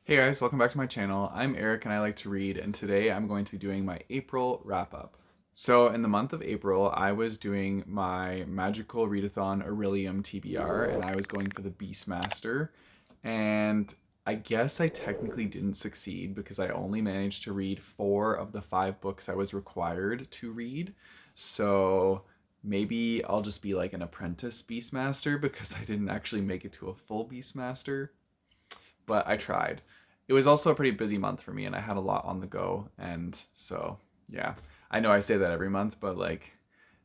Hey guys, welcome back to my channel. I'm Eric and I like to read, and today I'm going to be doing my April wrap up. So, in the month of April, I was doing my Magical Readathon Orilium TBR, and I was going for the Beastmaster. And I guess I technically didn't succeed because I only managed to read 4 of the 5 books I was required to read. So, maybe I'll just be like an apprentice Beastmaster because I didn't actually make it to a full Beastmaster, but I tried. It was also a pretty busy month for me, and I had a lot on the go. And so, yeah, I know I say that every month, but like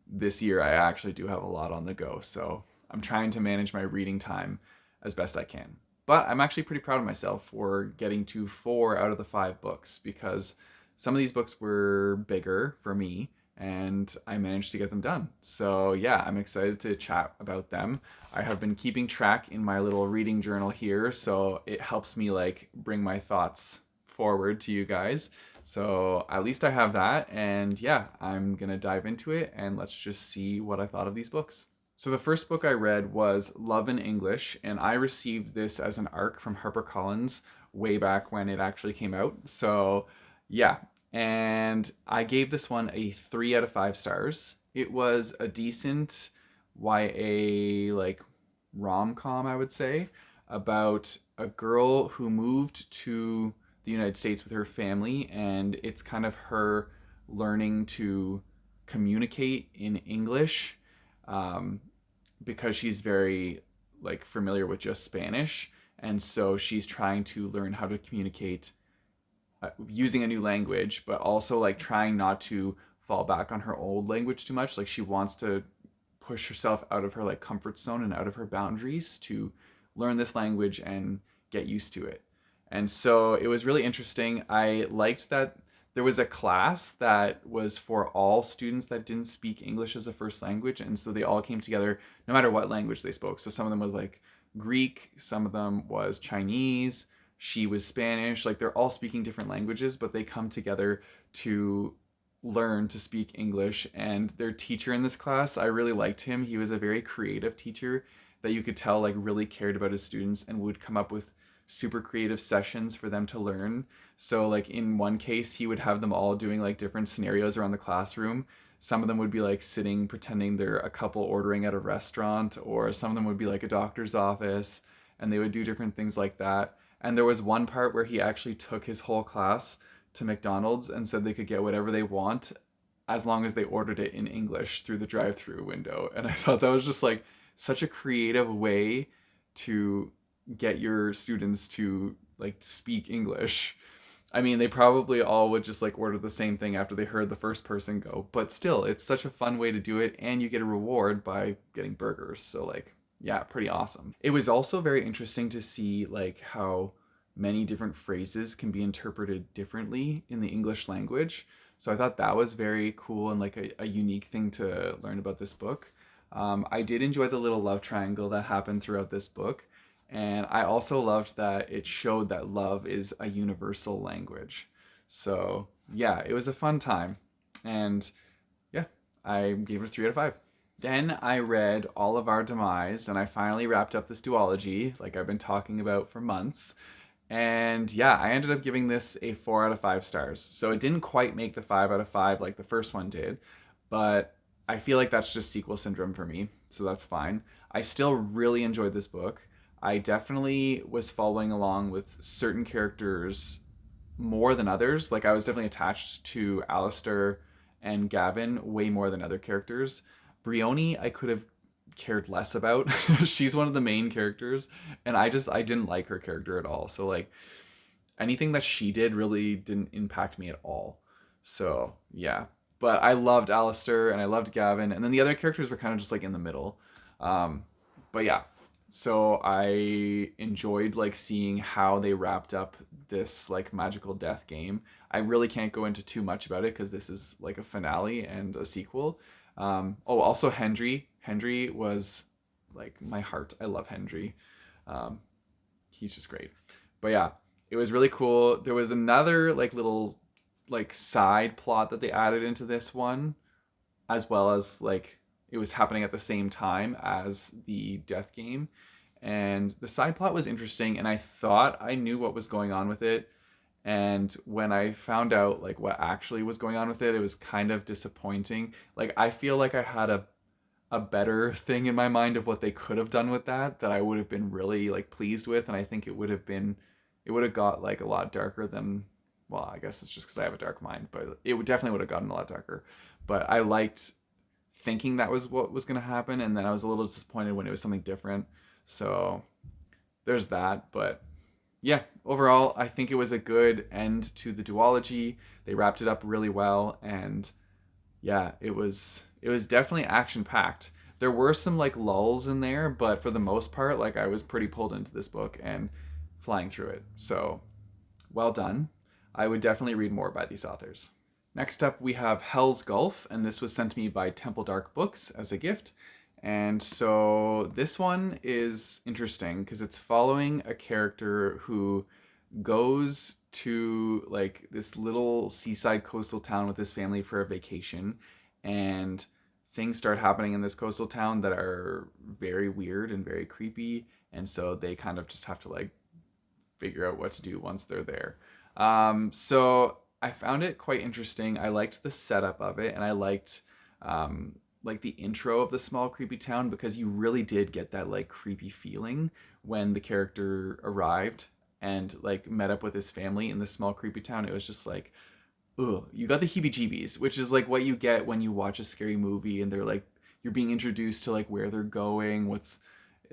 this year, I actually do have a lot on the go. So I'm trying to manage my reading time as best I can. But I'm actually pretty proud of myself for getting to 4 out of the 5 books because some of these books were bigger for me and I managed to get them done. So, yeah, I'm excited to chat about them. I have been keeping track in my little reading journal here, so it helps me like bring my thoughts forward to you guys. So, at least I have that, and yeah, I'm gonna dive into it and let's just see what I thought of these books. So, the first book I read was Love in English, and I received this as an ARC from HarperCollins way back when it actually came out. So, yeah, and I gave this one a 3 out of 5 stars. It was a decent YA like rom com, I would say, about a girl who moved to the United States with her family, and it's kind of her learning to communicate in English um, because she's very like familiar with just Spanish, and so she's trying to learn how to communicate using a new language, but also like trying not to fall back on her old language too much. Like she wants to push herself out of her like comfort zone and out of her boundaries to learn this language and get used to it. And so it was really interesting. I liked that there was a class that was for all students that didn't speak English as a first language. And so they all came together no matter what language they spoke. So some of them was like Greek, some of them was Chinese, she was Spanish. Like they're all speaking different languages, but they come together to learn to speak English. And their teacher in this class, I really liked him. He was a very creative teacher that you could tell like really cared about his students and would come up with super creative sessions for them to learn. So like in one case, he would have them all doing like different scenarios around the classroom. Some of them would be like sitting pretending they're a couple ordering at a restaurant, or some of them would be like a doctor's office, and they would do different things like that. And there was one part where he actually took his whole class to McDonald's and said they could get whatever they want as long as they ordered it in English through the drive-through window. And I thought that was just like such a creative way to get your students to like speak English. I mean, they probably all would just like order the same thing after they heard the first person go, but still, it's such a fun way to do it, and you get a reward by getting burgers. So, like, yeah, pretty awesome. It was also very interesting to see like how many different phrases can be interpreted differently in the English language. So I thought that was very cool and like a unique thing to learn about this book. I did enjoy the little love triangle that happened throughout this book. And I also loved that it showed that love is a universal language. So, yeah, it was a fun time. And yeah, I gave it a 3 out of 5. Then I read All of Our Demise, and I finally wrapped up this duology, like I've been talking about for months. And yeah, I ended up giving this a 4 out of 5 stars. So it didn't quite make the 5 out of 5 like the first one did, but I feel like that's just sequel syndrome for me. So that's fine. I still really enjoyed this book. I definitely was following along with certain characters more than others. Like I was definitely attached to Alistair and Gavin way more than other characters. Brioni, I could have cared less about. She's one of the main characters, and I didn't like her character at all. So like anything that she did really didn't impact me at all. So yeah, but I loved Alistair and I loved Gavin, and then the other characters were kind of just like in the middle. But yeah, so I enjoyed like seeing how they wrapped up this like magical death game. I really can't go into too much about it because this is like a finale and a sequel. Also Hendry was like my heart. I love Hendry. Um, he's just great. But yeah, it was really cool. There was another like little like side plot that they added into this one, as well as like it was happening at the same time as the death game. And the side plot was interesting, and I thought I knew what was going on with it. And when I found out like what actually was going on with it, it was kind of disappointing. Like I feel like I had a better thing in my mind of what they could have done with that I would have been really like pleased with, and I think it would have got like a lot darker than, well, I guess it's just because I have a dark mind, but it would definitely would have gotten a lot darker. But I liked thinking that was what was going to happen, and then I was a little disappointed when it was something different. So there's that. But yeah, overall, I think it was a good end to the duology. They wrapped it up really well, and yeah, it was definitely action packed. There were some like lulls in there, but for the most part, like I was pretty pulled into this book and flying through it. So well done. I would definitely read more by these authors. Next up, we have Hell's Gulf, and this was sent to me by Temple Dark Books as a gift. And so this one is interesting because it's following a character who goes to like this little seaside coastal town with his family for a vacation, and things start happening in this coastal town that are very weird and very creepy, and so they kind of just have to like figure out what to do once they're there. So I found it quite interesting. I liked the setup of it, and I liked like the intro of the small creepy town, because you really did get that like creepy feeling when the character arrived and like met up with his family in this small creepy town. It was just like, ugh, you got the heebie-jeebies, which is like what you get when you watch a scary movie and they're like, you're being introduced to like where they're going, what's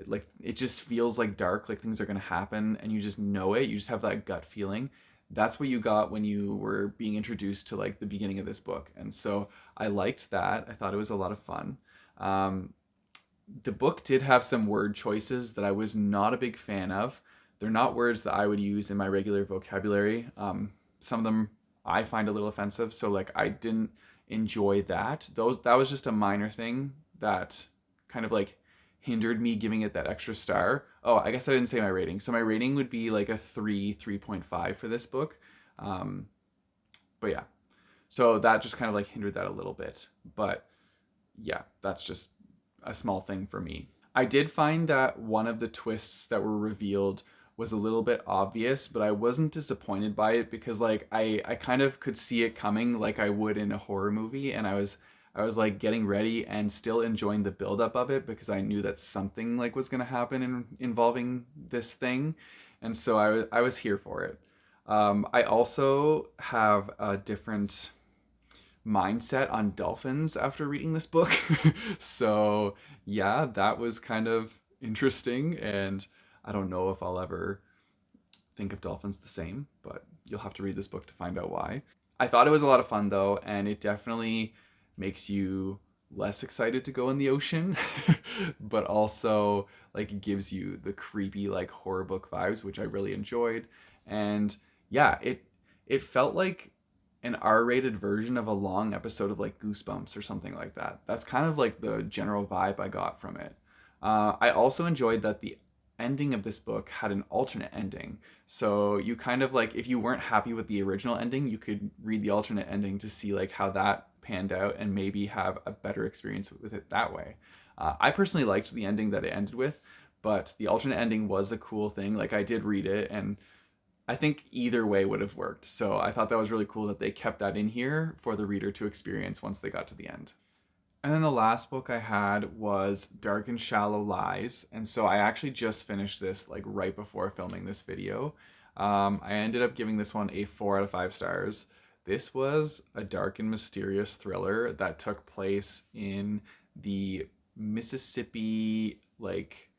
like, it just feels like dark, like things are going to happen, and you just know it. You just have that gut feeling. That's what you got when you were being introduced to like the beginning of this book. And so I liked that. I thought it was a lot of fun. Um, the book did have some word choices that I was not a big fan of. They're not words that I would use in my regular vocabulary. Some of them I find a little offensive, so like I didn't enjoy that. That was just a minor thing that kind of like hindered me giving it that extra star. Oh, I guess I didn't say my rating. So my rating would be like a 3.5 for this book. Um, but yeah, so that just kind of like hindered that a little bit. But yeah, that's just a small thing for me. I did find that one of the twists that were revealed was a little bit obvious, but I wasn't disappointed by it because like I kind of could see it coming like I would in a horror movie, and I was like getting ready and still enjoying the buildup of it because I knew that something like was gonna happen involving this thing, and so I was here for it. I also have a different mindset on dolphins after reading this book. So yeah, that was kind of interesting, and I don't know if I'll ever think of dolphins the same, but you'll have to read this book to find out why. I thought it was a lot of fun though, and it definitely makes you less excited to go in the ocean, but also like gives you the creepy like horror book vibes, which I really enjoyed. And yeah, it felt like an R-rated version of a long episode of like Goosebumps or something like that. That's kind of like the general vibe I got from it. I also enjoyed that the ending of this book had an alternate ending. So you kind of like, if you weren't happy with the original ending, you could read the alternate ending to see like how that panned out and maybe have a better experience with it that way. I personally liked the ending that it ended with, but the alternate ending was a cool thing. Like I did read it, and I think either way would have worked. So I thought that was really cool that they kept that in here for the reader to experience once they got to the end. And then the last book I had was Dark and Shallow Lies. And so I actually just finished this like right before filming this video. I ended up giving this one a 4 out of 5 stars. This was a dark and mysterious thriller that took place in the Mississippi, like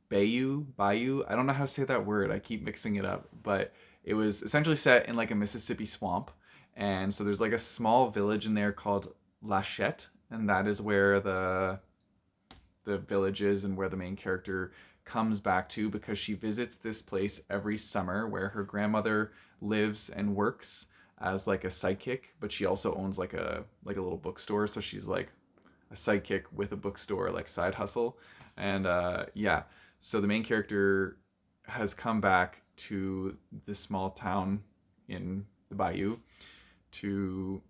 Bayou. I don't know how to say that word. I keep mixing it up. But it was essentially set in like a Mississippi swamp. And so there's like a small village in there called Lachette, and that is where the village is and where the main character comes back to because she visits this place every summer where her grandmother lives and works as like a sidekick, but she also owns like a little bookstore, so she's like a sidekick with a bookstore like side hustle. And yeah, so the main character has come back to this small town in the bayou to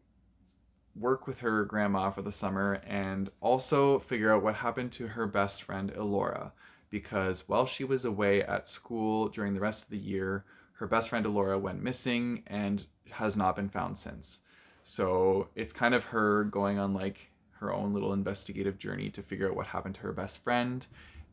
work with her grandma for the summer and also figure out what happened to her best friend Elora. because while she was away at school during the rest of the year, her best friend Alora went missing and has not been found since. So it's kind of her going on like her own little investigative journey to figure out what happened to her best friend.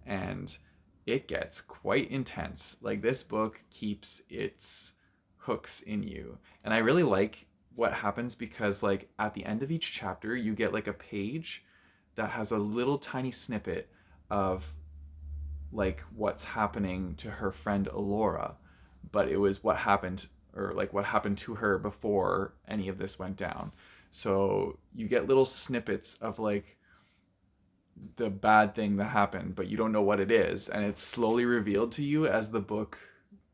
And it gets quite intense. Like, this book keeps its hooks in you. And I really like what happens because, like, at the end of each chapter, you get like a page that has a little tiny snippet of like what's happening to her friend Alora, but it was what happened, or like what happened to her before any of this went down. So you get little snippets of like the bad thing that happened, but you don't know what it is, and it's slowly revealed to you as the book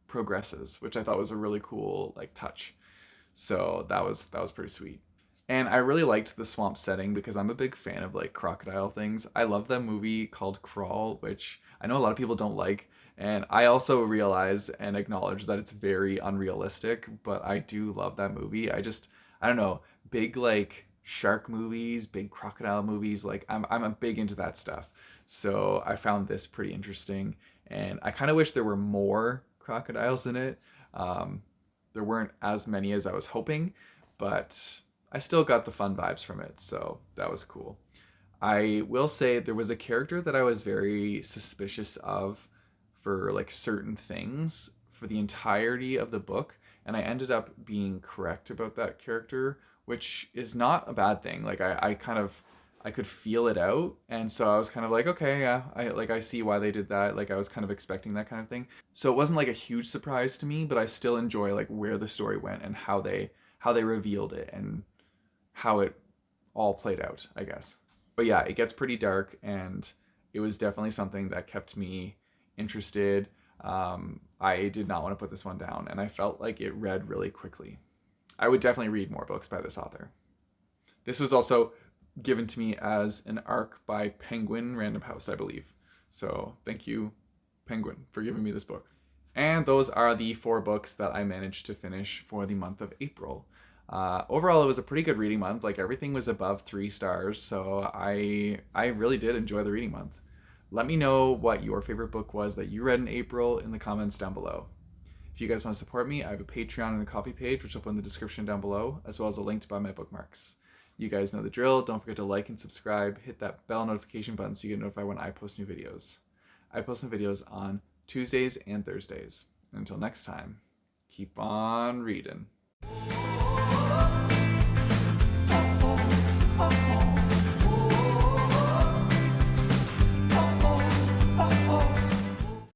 progresses, which I thought was a really cool like touch. So that was pretty sweet. And I really liked the swamp setting because I'm a big fan of like crocodile things. I love that movie called Crawl, which I know a lot of people don't like. And I also realize and acknowledge that it's very unrealistic, but I do love that movie. I don't know, big like shark movies, big crocodile movies, like I'm a big into that stuff. So I found this pretty interesting. And I kind of wish there were more crocodiles in it. There weren't as many as I was hoping, but I still got the fun vibes from it, so that was cool. I will say there was a character that I was very suspicious of for like certain things for the entirety of the book, and I ended up being correct about that character, which is not a bad thing. Like I kind of I could feel it out, and so I was kind of like, okay, yeah, I see why they did that. Like I was kind of expecting that kind of thing. So it wasn't like a huge surprise to me, but I still enjoy like where the story went and how they revealed it and how it all played out, I guess. But yeah, it gets pretty dark, and it was definitely something that kept me interested. I did not want to put this one down, and I felt like it read really quickly. I would definitely read more books by this author. This was also given to me as an ARC by Penguin Random House, I believe. So thank you, Penguin, for giving me this book. And those are the 4 books that I managed to finish for the month of April. Overall, it was a pretty good reading month. Like, everything was above 3 stars, so I really did enjoy the reading month. Let me know what your favorite book was that you read in April in the comments down below. If you guys want to support me, I have a Patreon and a Ko-fi page, which I'll put in the description down below, as well as a link to buy my bookmarks. You guys know the drill. Don't forget to like and subscribe. Hit that bell notification button so you get notified when I post new videos. I post some videos on Tuesdays and Thursdays. And until next time, keep on reading.